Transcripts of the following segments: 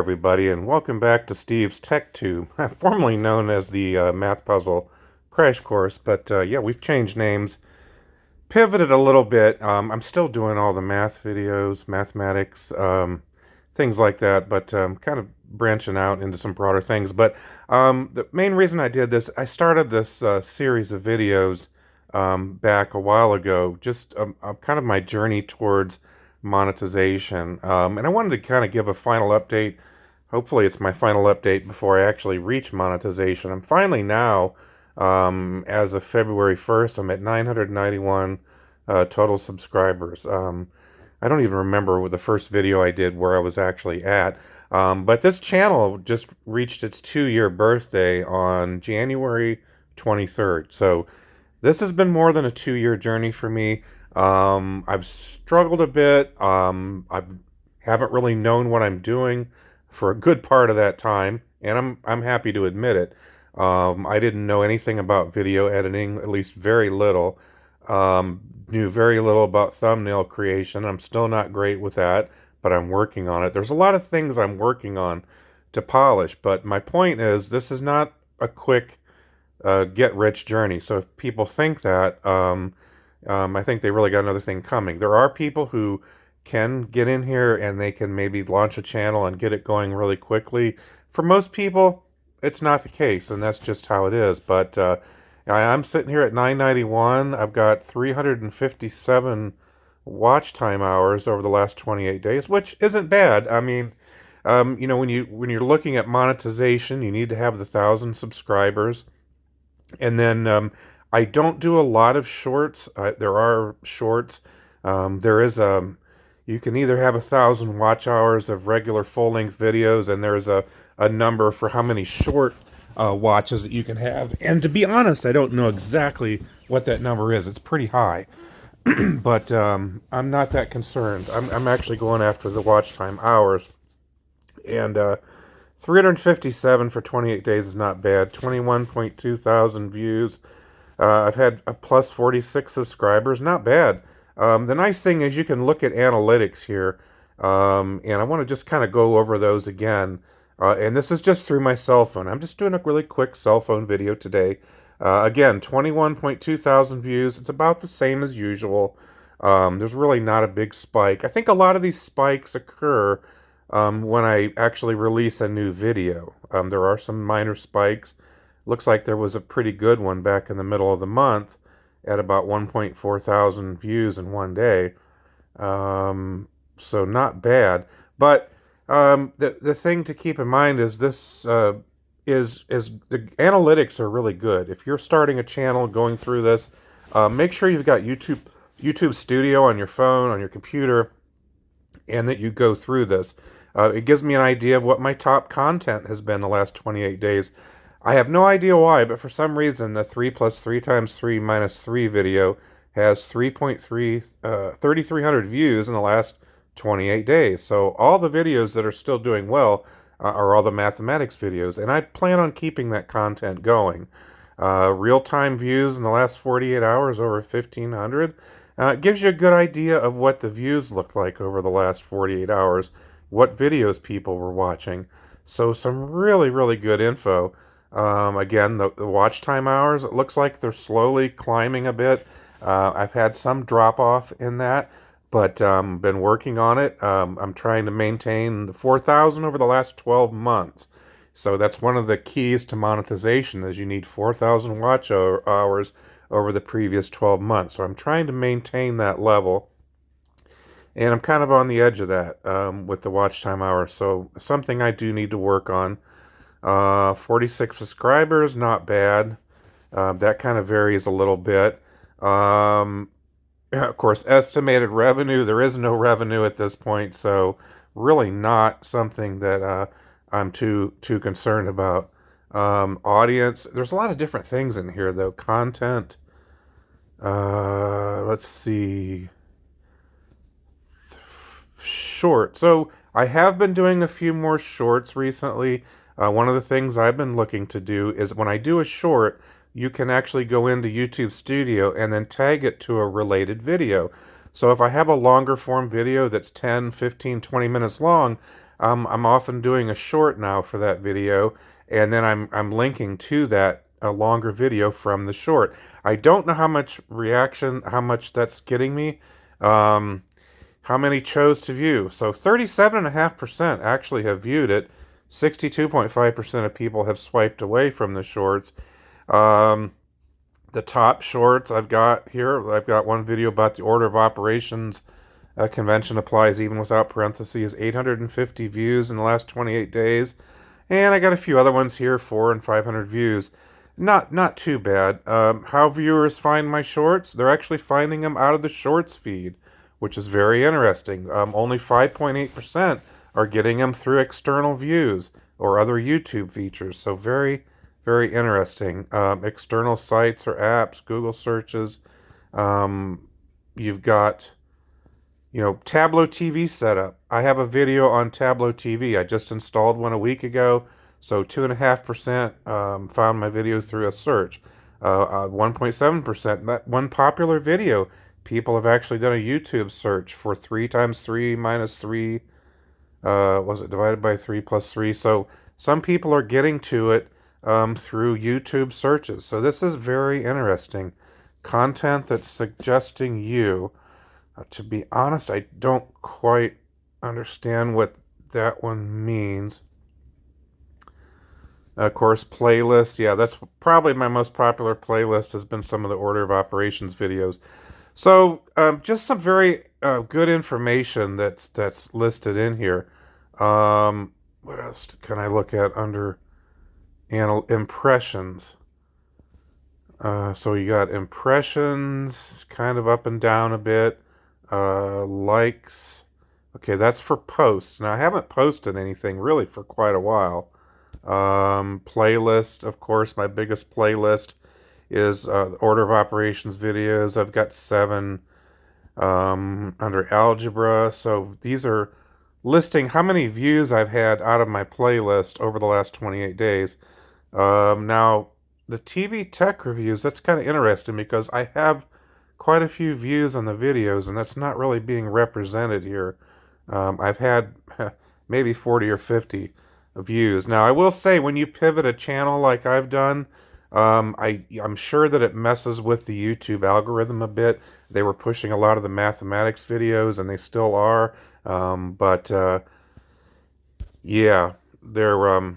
Everybody, and welcome back to Steve's Tech Tube, formerly known as the Math Puzzle Crash Course. But yeah, we've changed names, pivoted a little bit. I'm still doing all the math videos, mathematics, things like that, but kind of branching out into some broader things. But the main reason I did this, I started this series of videos back a while ago, just kind of my journey towards monetization. And I wanted to kind of give a final update. Hopefully it's my final update before I actually reach monetization. I'm finally now, as of February 1st, I'm at 991 total subscribers. I don't even remember the first video I did where I was actually at. But this channel just reached its 2-year birthday on January 23rd. So this has been more than a 2-year journey for me. I've struggled a bit. I haven't really known what I'm doing for a good part of that time, and I'm happy to admit it. I didn't know anything about video editing, at least very little. Knew very little about thumbnail creation. I'm still not great with that, but I'm working on it. There's a lot of things I'm working on to polish, but my point is this is not a quick get-rich journey. So if people think that, I think they really got another thing coming. There are people who can get in here and they can maybe launch a channel and get it going really quickly. For most people, it's not the case, and that's just how it is. But I'm sitting here at 991. I've got 357 watch time hours over the last 28 days, which isn't bad. I mean, you know, when you're looking at monetization, you need to have the 1,000 subscribers. And then I don't do a lot of shorts. There are shorts. There is you can either have 1,000 watch hours of regular full-length videos, and there's a number for how many short watches that you can have. And to be honest, I don't know exactly what that number is. It's pretty high. But I'm not that concerned. I'm actually going after the watch time hours. And 357 for 28 days is not bad. 21.2 thousand views. I've had a plus 46 subscribers. Not bad. The nice thing is you can look at analytics here. And I want to just kind of go over those again. And this is just through my cell phone. I'm just doing a really quick cell phone video today. Again, 21.2 thousand views. It's about the same as usual. There's really not a big spike. I think a lot of these spikes occur when I actually release a new video. There are some minor spikes. Looks like there was a pretty good one back in the middle of the month at about 1.4 thousand views in one day. So not bad. But the thing to keep in mind is this is the analytics are really good. If you're starting a channel going through this, make sure you've got YouTube Studio on your phone, on your computer, and that you go through this. It gives me an idea of what my top content has been the last 28 days. I have no idea why, but for some reason, the 3 plus 3 times 3 minus 3 video has 3,300 views in the last 28 days. So all the videos that are still doing well are all the mathematics videos, and I plan on keeping that content going. Real-time views in the last 48 hours, over 1,500. It gives you a good idea of what the views look like over the last 48 hours, what videos people were watching. So some really, really good info. Again, the watch time hours, it looks like they're slowly climbing a bit. I've had some drop off in that, but been working on it. I'm trying to maintain the 4,000 over the last 12 months. So that's one of the keys to monetization is you need 4,000 watch hours over the previous 12 months. So I'm trying to maintain that level. And I'm kind of on the edge of that with the watch time hours. So something I do need to work on. 46 subscribers, not bad. That kind of varies a little bit. Of course, estimated revenue, there is no revenue at this point, so really not something that I'm too concerned about. Audience, there's a lot of different things in here, though. Content, let's see. Short. So I have been doing a few more shorts recently. One of the things I've been looking to do is when I do a short, you can actually go into YouTube Studio and then tag it to a related video. So if I have a longer form video that's 10, 15, 20 minutes long, I'm often doing a short now for that video, and then I'm linking to that a longer video from the short. I don't know how much reaction, how much that's getting me, how many chose to view. So 37.5% actually have viewed it. 62.5% of people have swiped away from the shorts. The top shorts I've got here, I've got one video about the order of operations. Convention applies even without parentheses. 850 views in the last 28 days. And I got a few other ones here, 400 and 500 views. Not too bad. How viewers find my shorts? They're actually finding them out of the shorts feed, which is very interesting. Only 5.8% are getting them through external views or other YouTube features. So very, very interesting. External sites or apps, Google searches. You've got, Tableau TV setup. I have a video on Tableau TV. I just installed one a week ago. So 2.5% found my videos through a search. 1.7%. That one popular video. People have actually done a YouTube search for 3 times 3 minus 3. Was it divided by 3 plus 3? So some people are getting to it through YouTube searches. So this is very interesting. Content that's suggesting you. To be honest, I don't quite understand what that one means. Of course, playlist. Yeah, that's probably my most popular playlist has been some of the order of operations videos. So just some very good information that's listed in here. What else can I look at under impressions? So you got impressions, kind of up and down a bit. Likes. Okay, that's for posts. Now, I haven't posted anything really for quite a while. Playlist, of course, my biggest playlist is the order of operations videos. I've got 7 under algebra. So these are listing how many views I've had out of my playlist over the last 28 days. Now, the TV tech reviews, that's kind of interesting because I have quite a few views on the videos, and that's not really being represented here. I've had maybe 40 or 50 views. Now, I will say, when you pivot a channel like I've done, I'm sure that it messes with the YouTube algorithm a bit. They were pushing a lot of the mathematics videos, and they still are. Yeah, they're...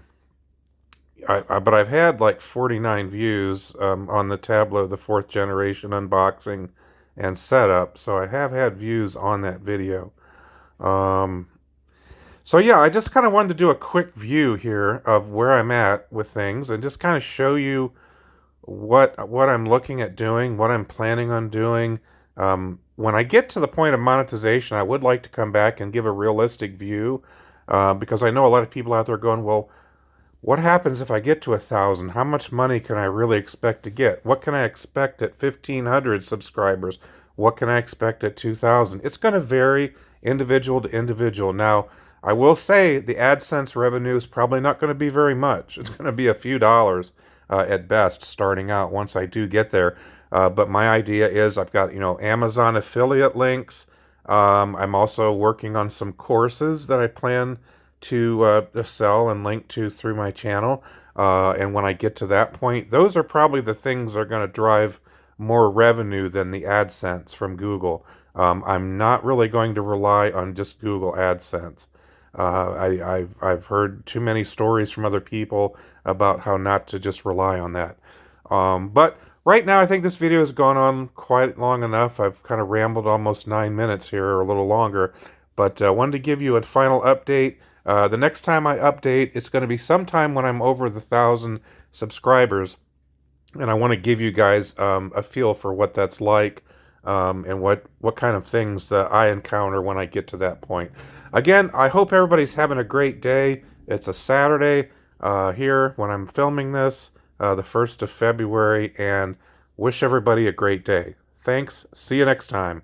but I've had like 49 views on the Tableau, the 4th generation unboxing and setup. So I have had views on that video. So yeah, I just kind of wanted to do a quick view here of where I'm at with things and just kind of show you what I'm looking at doing, what I'm planning on doing. When I get to the point of monetization, I would like to come back and give a realistic view because I know a lot of people out there going, well, what happens if I get to 1,000? How much money can I really expect to get? What can I expect at 1,500 subscribers? What can I expect at 2,000? It's going to vary individual to individual. Now, I will say the AdSense revenue is probably not going to be very much. It's going to be a few dollars at best starting out once I do get there. But my idea is I've got, Amazon affiliate links. I'm also working on some courses that I plan to sell and link to through my channel. And when I get to that point, those are probably the things that are going to drive more revenue than the AdSense from Google. I'm not really going to rely on just Google AdSense. I've heard too many stories from other people about how not to just rely on that. But right now, I think this video has gone on quite long enough. I've kind of rambled almost 9 minutes here, or a little longer. But I wanted to give you a final update. The next time I update, it's going to be sometime when I'm over the 1,000 subscribers. And I want to give you guys a feel for what that's like and what kind of things that I encounter when I get to that point. Again, I hope everybody's having a great day. It's a Saturday here when I'm filming this, the 1st of February, and wish everybody a great day. Thanks. See you next time.